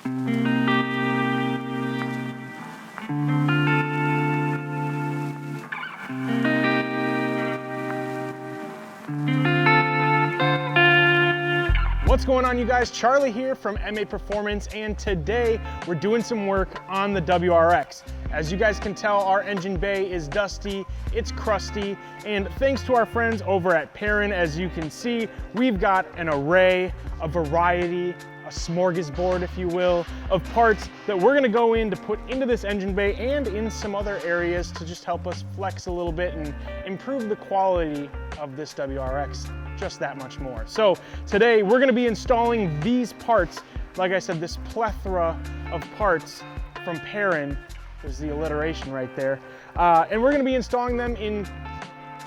What's going on, you guys? Charlie here from MAPerformance, and today we're doing some work on the WRX. As you guys can tell, our engine bay is dusty, it's crusty, and thanks to our friends over at Perrin, as you can see, we've got an array, a variety, a smorgasbord, if you will, of parts that we're gonna go in to put into this engine bay and in some other areas to just help us flex a little bit and improve the quality of this WRX just that much more. So today we're gonna be installing these parts. Like I said, this plethora of parts from Paren. There's the alliteration right there. And we're gonna be installing them in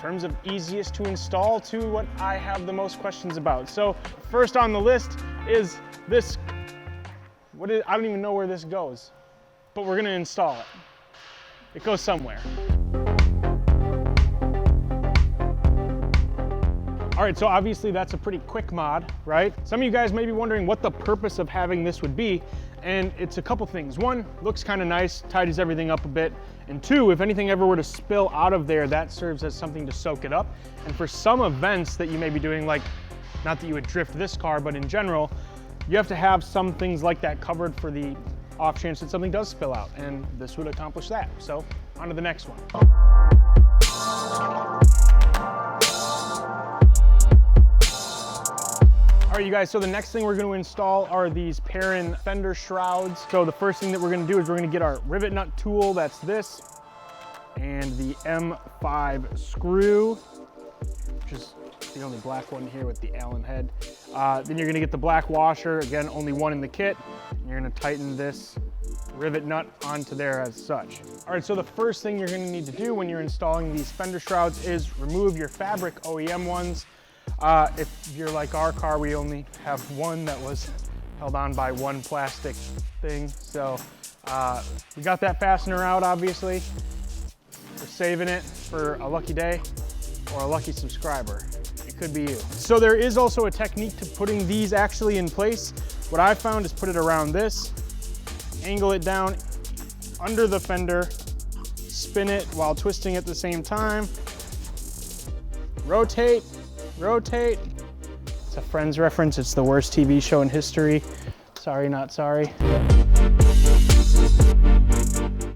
terms of easiest to install to what I have the most questions about. So first on the list is this. I don't even know where this goes, but we're gonna install it. It goes somewhere. All right, so obviously that's a pretty quick mod, right? Some of you guys may be wondering what the purpose of having this would be, and it's a couple things. One, looks kind of nice, tidies everything up a bit. And two, if anything ever were to spill out of there, that serves as something to soak it up. And for some events that you may be doing, like, not that you would drift this car, but in general, you have to have some things like that covered for the off chance that something does spill out, and this would accomplish that. So on to the next one. All right, you guys, so the next thing we're going to install are these Perrin Fender Shrouds. So the first thing that we're going to do is we're going to get our rivet nut tool, that's this, and the M5 screw, which is the only black one here with the Allen head. Then you're going to get the black washer, again, only one in the kit, and you're going to tighten this rivet nut onto there as such. All right, so the first thing you're going to need to do when you're installing these Fender Shrouds is remove your fabric OEM ones. If you're like our car, we only have one that was held on by one plastic thing. So we got that fastener out, obviously. We're saving it for a lucky day or a lucky subscriber. It could be you. So there is also a technique to putting these actually in place. What I found is put it around this, angle it down under the fender, spin it while twisting at the same time, rotate, rotate. It's a Friends reference. It's the worst TV show in history. Sorry, not sorry.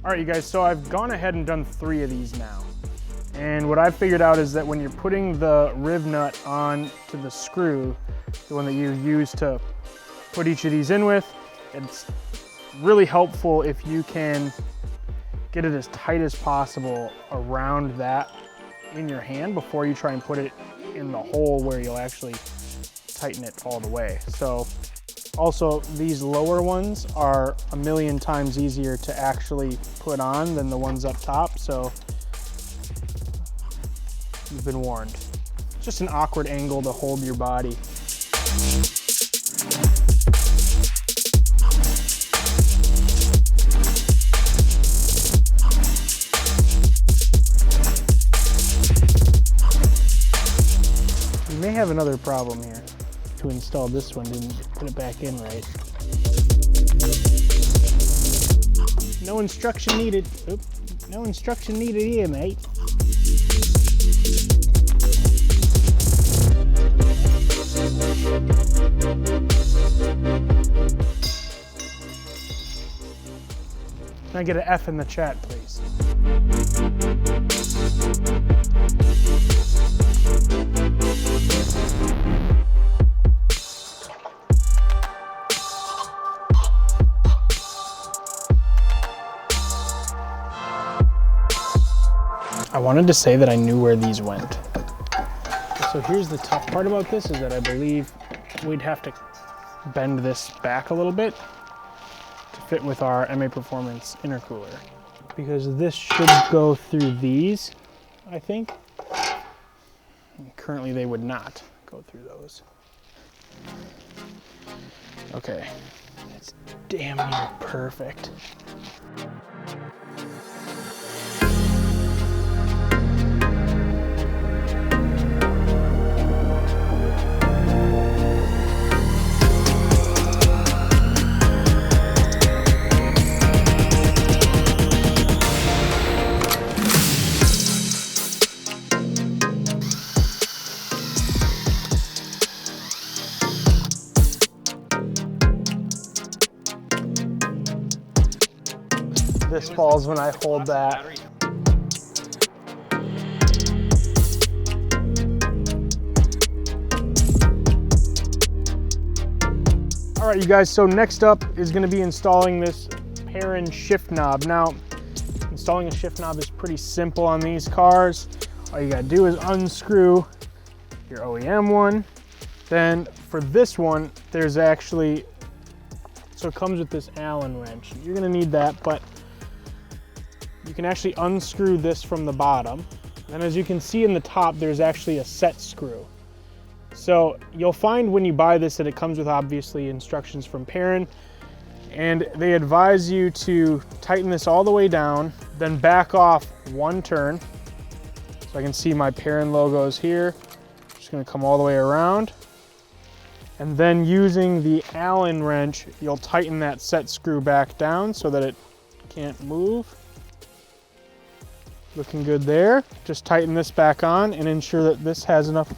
All right, you guys, so I've gone ahead and done 3 of these now. And what I've figured out is that when you're putting the riv nut on to the screw, the one that you use to put each of these in with, it's really helpful if you can get it as tight as possible around that in your hand before you try and put it in the hole where you'll actually tighten it all the way. So also these lower ones are a million times easier to actually put on than the ones up top, so you've been warned. It's just an awkward angle to hold your body. We may have another problem here. To install this one, didn't put it back in right. No instruction needed. Oop. No instruction needed here, mate. Can I get an F in the chat, please? I wanted to say that I knew where these went. So here's the tough part about this is that I believe we'd have to bend this back a little bit to fit with our MAPerformance intercooler, because this should go through these, I think. And currently they would not go through those. Okay, it's damn near perfect. this falls when I hold that. All right, you guys, so next up is gonna be installing this Perrin shift knob. Now, installing a shift knob is pretty simple on these cars. All you gotta do is unscrew your OEM one. Then for this one, there's actually, so it comes with this Allen wrench. You're gonna need that, but you can actually unscrew this from the bottom. And as you can see in the top, there's actually a set screw. So you'll find when you buy this that it comes with obviously instructions from Perrin, and they advise you to tighten this all the way down, then back off one turn. So I can see my Perrin logos here. Just gonna come all the way around. And then using the Allen wrench, you'll tighten that set screw back down so that it can't move. Looking good there. Just tighten this back on and ensure that this has enough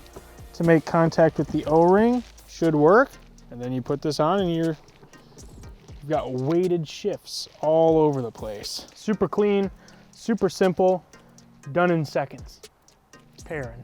to make contact with the O-ring. Should work. And then you put this on and you've got weighted shifts all over the place. Super clean, super simple, done in seconds. Perrin.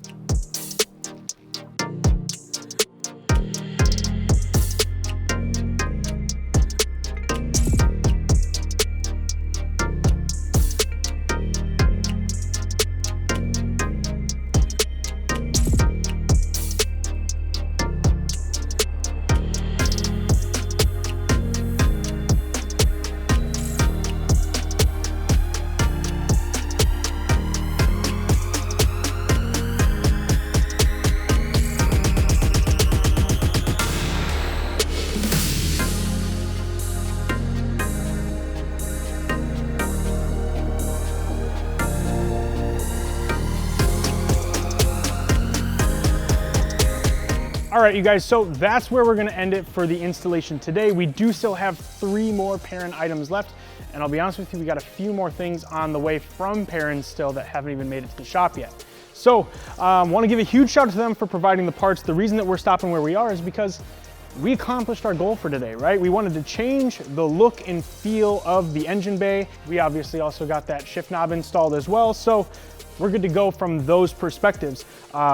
All right, you guys, so that's where we're gonna end it for the installation today. We do still have 3 more Perrin items left, and I'll be honest with you, we got a few more things on the way from Perrin still that haven't even made it to the shop yet. So wanna give a huge shout out to them for providing the parts. The reason that we're stopping where we are is because we accomplished our goal for today, right? We wanted to change the look and feel of the engine bay. We obviously also got that shift knob installed as well, so we're good to go from those perspectives.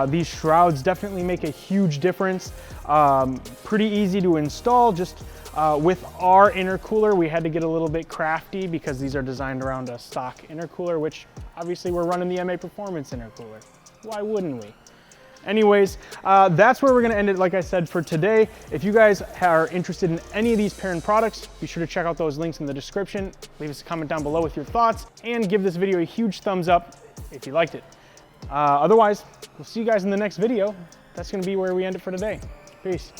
These shrouds definitely make a huge difference. Pretty easy to install. Just with our intercooler, we had to get a little bit crafty because these are designed around a stock intercooler, which obviously we're running the MAPerformance intercooler. Why wouldn't we? Anyways, that's where we're gonna end it, like I said, for today. If you guys are interested in any of these Perrin products, be sure to check out those links in the description. Leave us a comment down below with your thoughts and give this video a huge thumbs up if you liked it. Otherwise, we'll see you guys in the next video. That's gonna be where we end it for today. Peace.